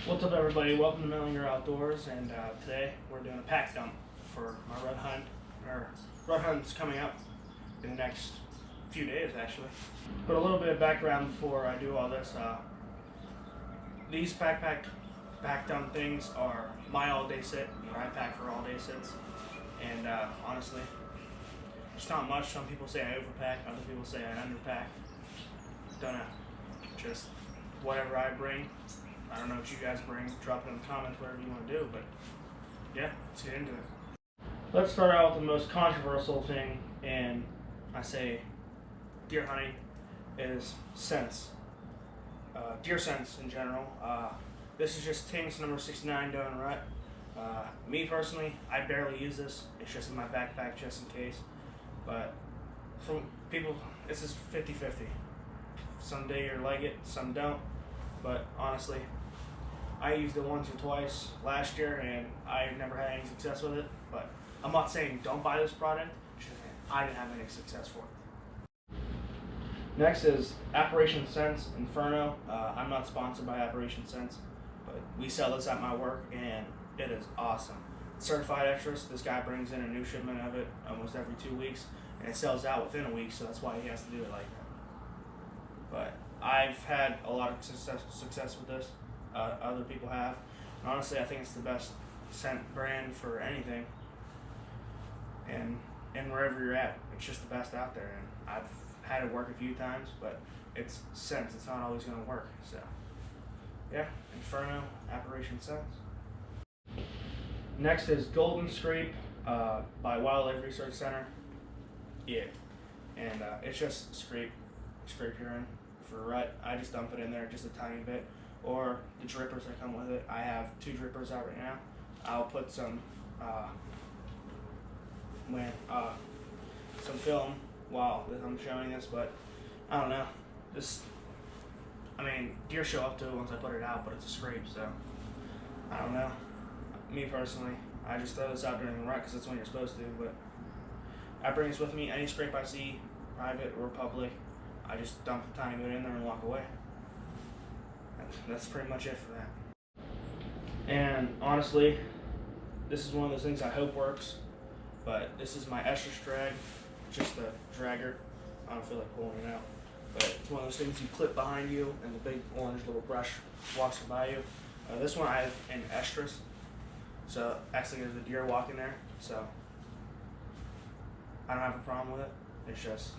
What's up, everybody? Welcome to Milling Your Outdoors, and today we're doing a pack dump for my rut hunt. Rut hunt's coming up in the next few days, actually. But a little bit of background before I do all this. These pack dump things are my all-day sit. What I pack for all-day sits, and honestly, it's not much. Some people say I overpack, other people say I underpack. Don't know. Just whatever I bring. I don't know what you guys bring. Drop it in the comments, whatever you want to do, but yeah, let's get into it. Let's start out with the most controversial thing, and I say deer hunting, is scents. Deer scents in general. This is just Tim's number 69 doing rut. Me personally, I barely use this. It's just in my backpack just in case. But from people, this is 50-50. Some day you like it, some don't. But honestly, I used it once or twice last year and I never had any success with it. But I'm not saying don't buy this product, just I didn't have any success for it. Next is Apparition Scents Inferno. I'm not sponsored by Apparition Scents, but we sell this at my work and it is awesome. It's certified extras. This guy brings in a new shipment of it almost every 2 weeks and it sells out within a week, so that's why he has to do it like that. But I've had a lot of success with this. Other people have. And honestly, I think it's the best scent brand for anything. And wherever you're at, it's just the best out there. And I've had it work a few times, but it's scents. It's not always going to work. So, yeah, Inferno, Apparition Scents. Next is Golden Scrape by Wildlife Research Center. Yeah, and it's just scrape urine for rut. I just dump it in there just a tiny bit, or the drippers that come with it. I have 2 drippers out right now. I'll put some film while I'm showing this, but I don't know. Deer show up to it once I put it out, but it's a scrape, so I don't know. Me personally, I just throw this out during the rut because that's when you're supposed to, but I bring this with me. Any scrape I see, private or public, I just dump a tiny bit in there and walk away. That's pretty much it for that. And honestly, this is one of those things I hope works, but this is my estrus drag, just a dragger. I don't feel like pulling it out, but it's one of those things you clip behind you and the big orange little brush walks by you. This one I have an estrus, so actually there's a deer walking there, so I don't have a problem with it. It's just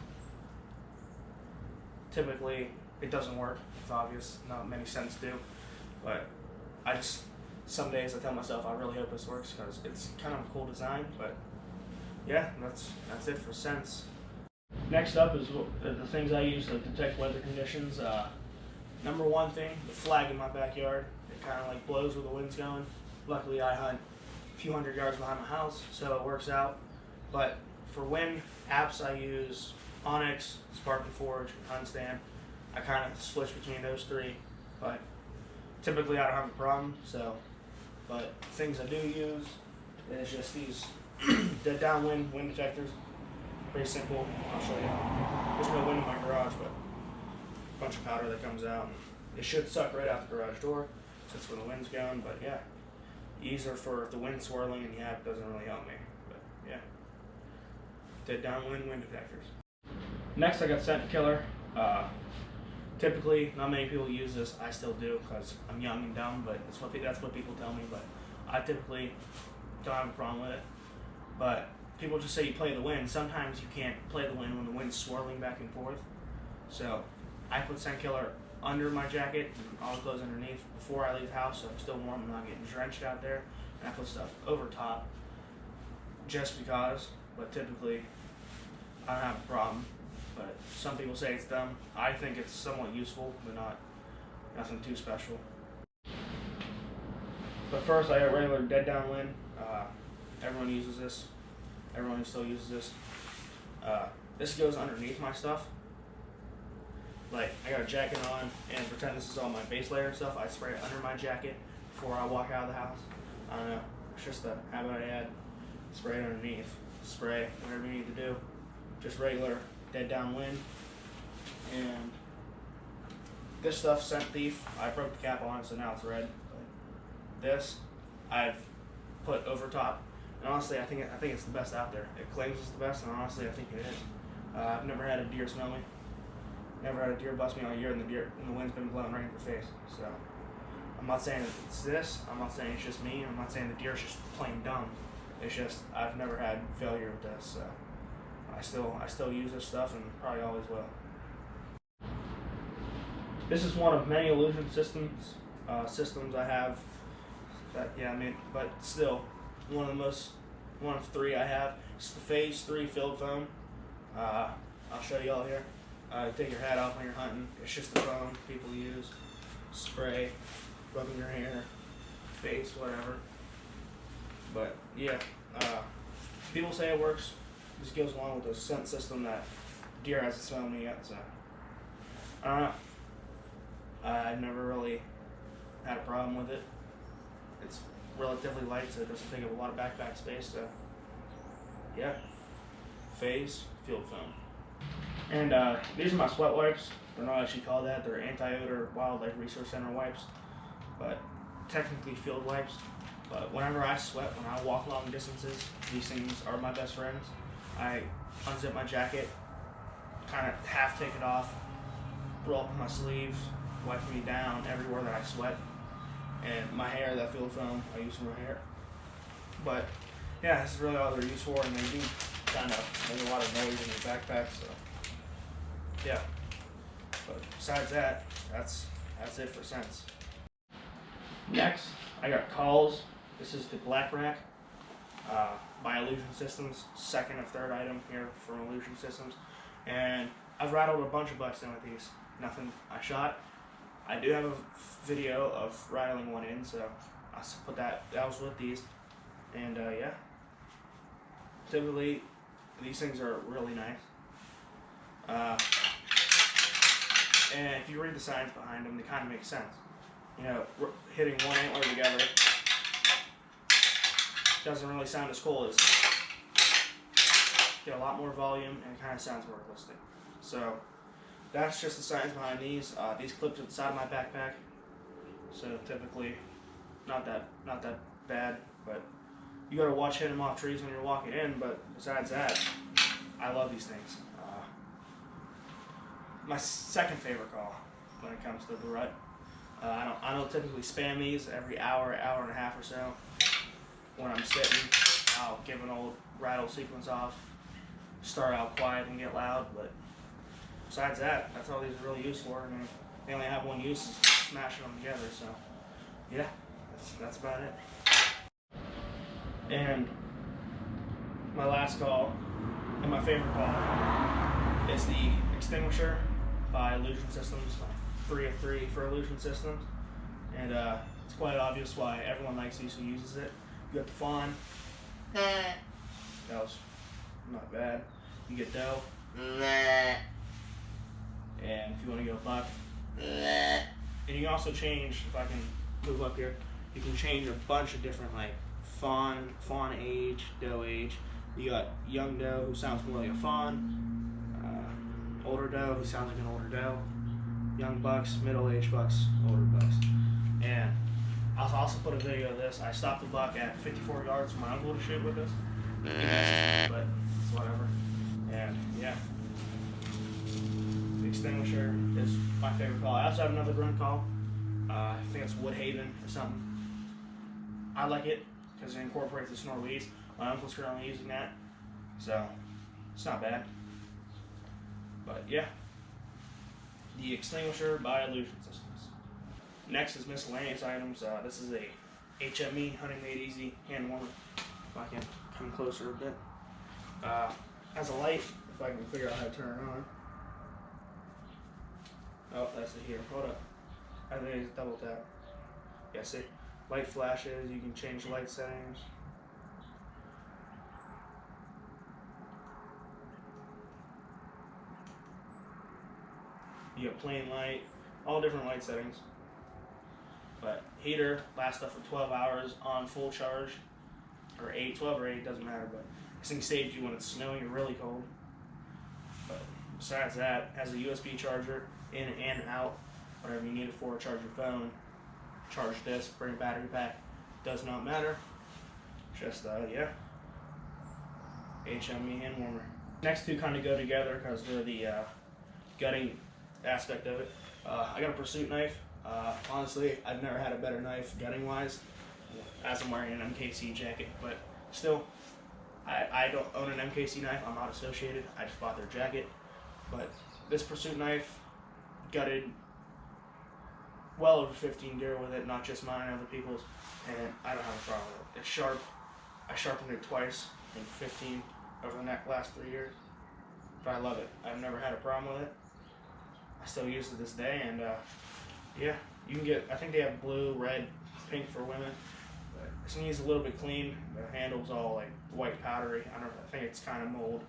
typically it doesn't work. It's obvious. Not many scents do, but some days I tell myself I really hope this works because it's kind of a cool design. But yeah, that's it for scents. Next up is the things I use to detect weather conditions. Number one thing, the flag in my backyard. It kind of like blows where the wind's going. Luckily, I hunt a few hundred yards behind my house, so it works out. But for wind apps, I use Onyx, Spark and Forge, and Hunt Stand. I kind of switch between those 3, but typically I don't have a problem. But things I do use is just these dead downwind wind detectors. Pretty simple. I'll show you. There's no wind in my garage, but a bunch of powder that comes out. It should suck right out the garage door. That's where the wind's going. But yeah, easier for if the wind's swirling and the app doesn't really help me. But yeah, dead downwind wind detectors. Next, I got Scent Killer. Typically, not many people use this. I still do because I'm young and dumb, but that's what people tell me. But I typically don't have a problem with it. But people just say you play the wind. Sometimes you can't play the wind when the wind's swirling back and forth. So I put Scent Killer under my jacket and all the clothes underneath before I leave the house, so I'm still warm and not getting drenched out there. And I put stuff over top just because. But typically, I don't have a problem. But some people say it's dumb. I think it's somewhat useful, but nothing too special. But first, I got regular dead downwind. Everyone uses this. Everyone still uses this. This goes underneath my stuff. Like, I got a jacket on, and pretend this is all my base layer stuff. I spray it under my jacket before I walk out of the house. I don't know. It's just a habit I had. Spray it underneath. Spray whatever you need to do. Just regular dead downwind. And this stuff's Scent Thief. I broke the cap on it, so now it's red. this I've put over top, and honestly I think it's the best out there. It claims it's the best, and honestly I think it is. I've never had a deer smell me, never had a deer bust me all year, and the wind's been blowing right in the face. So I'm not saying that it's this, I'm not saying it's just me, I'm not saying the deer's just plain dumb. It's just I've never had failure with this, so I still use this stuff and probably always will. This is one of many illusion systems I have. But still one of 3 I have. It's the Phase 3 field foam. I'll show you all here. Take your hat off when you're hunting. It's just the foam people use. Spray, rubbing your hair, face, whatever. But yeah, people say it works. This goes along with the scent system that deer hasn't smelled me yet, so I don't know. I've never really had a problem with it. It's relatively light, so it doesn't take up a lot of backpack space, so yeah. Phase field foam. And these are my sweat wipes. They're not actually called that. They're anti-odor wildlife resource center wipes, but technically field wipes. But whenever I sweat, when I walk long distances, these things are my best friends. I unzip my jacket, kind of half take it off, roll up my sleeves, wipe me down everywhere that I sweat. And my hair, that field foam, I use for my hair. But yeah, this is really all they're used for, and they do kind of make a lot of noise in your backpack, so yeah. But besides that, that's it for scents. Next, I got calls. This is the Black Rack by Illusion Systems, second or third item here from Illusion Systems. And I've rattled a bunch of bucks in with these. Nothing I shot. I do have a video of rattling one in, so I put that was with these. And yeah, typically these things are really nice. And if you read the science behind them, they kind of make sense. You know, hitting one antler together doesn't really sound as cool as get a lot more volume, and it kind of sounds more realistic. So that's just the science behind these. These clip to the side of my backpack, so typically not that bad. But you gotta watch hitting them off trees when you're walking in. But besides that, I love these things. My second favorite call when it comes to the rut. I don't typically spam these every hour and a half or so. When I'm sitting, I'll give an old rattle sequence off, start out quiet and get loud, but besides that, that's all these are really used for. I mean, they only have one use, is smashing them together, so yeah, that's about it. And my last call, and my favorite call, is the extinguisher by Illusion Systems, 3 of 3 for Illusion Systems. And it's quite obvious why everyone likes these who uses it. You got the fawn. That was not bad. You get doe. And if you want to go buck. And you can also change, if I can move up here, you can change a bunch of different, like fawn age, doe age. You got young doe who sounds more like a fawn, older doe who sounds like an older doe, young bucks, middle-aged bucks, older bucks. And I'll also put a video of this. I stopped the buck at 54 yards for my uncle to shoot with this, but it's whatever. And yeah, the extinguisher is my favorite call. I also have another grunt call. I think it's Woodhaven or something. I like it because it incorporates the snort weeds. My uncle's currently using that, so it's not bad. But yeah, the extinguisher by Illusion Systems. Next is miscellaneous items. This is a HME Hunting Made Easy hand warmer. If I can come closer a bit. Has a light, if I can figure out how to turn it on. Oh, that's it here. Hold up. I think it's double tap. Yeah, see? Light flashes. You can change light settings. You got plain light, all different light settings. But heater lasts up for 12 hours on full charge, or 8, 12 or 8, doesn't matter. But this thing saves you when it's snowing or really cold. But besides that, has a USB charger in and out, whatever you need it for. Charge your phone, charge this, bring a battery pack. does not matter. Just, yeah, HME hand warmer. Next two kind of go together because they're the gutting aspect of it. I got a pursuit knife. Honestly, I've never had a better knife gutting wise, as I'm wearing an MKC jacket, but still, I don't own an MKC knife. I'm not associated. I just bought their jacket. But this pursuit knife gutted well over 15 deer with it, not just mine, other people's, and I don't have a problem with it. It's sharp. I sharpened it twice in 15 over the last 3 years, but I love it. I've never had a problem with it. I still use it to this day, and yeah, you can get, I think they have blue, red, pink for women. But this needs a little bit clean. The handle's all like white powdery. I think it's kind of mold.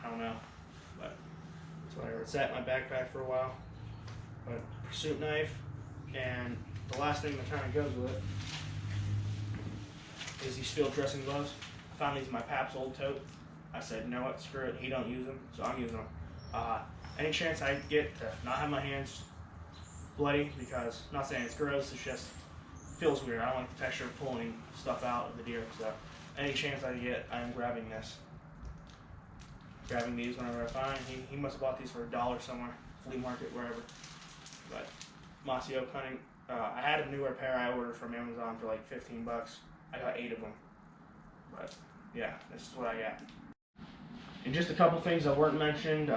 I don't know, but it's whatever. It's at my backpack for a while. But pursuit knife, and the last thing that kind of goes with it is these field dressing gloves. I found these in my Pap's old tote. I said, you know what, screw it, he don't use them, so I'm using them. Any chance I get to not have my hands bloody, because I'm not saying it's gross, it's just feels weird. I don't like the texture of pulling stuff out of the deer, so any chance I get, I'm grabbing this. Grabbing these whenever I find. He must have bought these for $1 somewhere, flea market, wherever. But Mossy Oak Hunting, I had a newer pair I ordered from Amazon for like 15 bucks. I got 8 of them. But yeah, this is what I got. And just a couple things that weren't mentioned,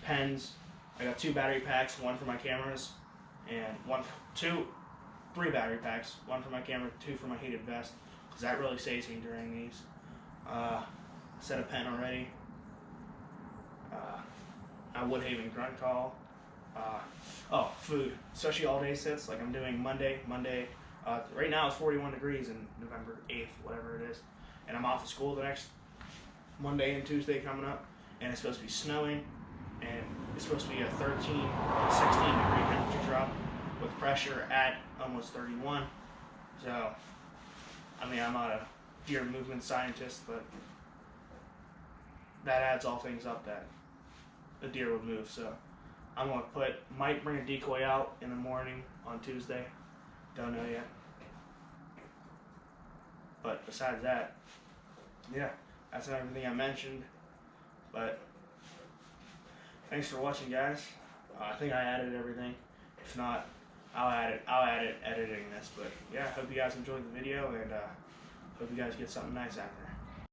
pens. I got 2 battery packs, one for my cameras, and 3 battery packs, one for my camera, 2 for my heated vest, because that really saves me during these. Set a pen already. A Woodhaven grunt call. Oh, food, especially all day sits, like I'm doing Monday. Right now it's 41 degrees in November 8th, whatever it is. And I'm off of school the next Monday and Tuesday coming up, and it's supposed to be snowing, and it's supposed to be a 13 to 16 degree temperature drop with pressure at almost 31. So, I mean, I'm not a deer movement scientist, but that adds all things up that the deer would move. So I'm gonna might bring a decoy out in the morning on Tuesday. Don't know yet. But besides that, yeah, that's everything I mentioned. But thanks for watching, guys. I think I added everything. If not, I'll add it editing this. But yeah, hope you guys enjoyed the video, and hope you guys get something nice out there.